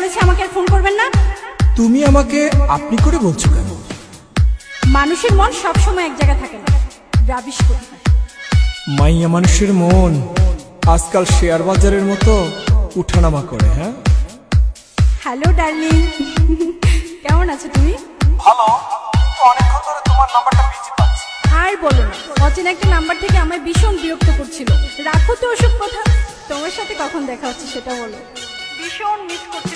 বলেছে আমাকে আর ফোন করবেন না? তুমি আমাকে আপনি করে বলছো কেন? মানুষের মন সবসময় এক জায়গায় থাকে না, রাবিশ করতে হয়। মাইয়া মানুষের মন আজকাল শেয়ার বাজারের মতো উঠানামা করে। হ্যাঁ, হ্যালো ডার্লিং, কেমন আছো তুমি? ভালো, অনেকক্ষণ ধরে তোমার নাম্বারটা বিজি পাচ্ছি। আর বলো না, অচেনা একটা নাম্বার থেকে আমায় ভীষণ বিরক্ত করছিল। রাখো তো ওসব কথা, তোমার সাথে কখন দেখা হচ্ছে সেটা বলো। ভীষণ মিস করছি।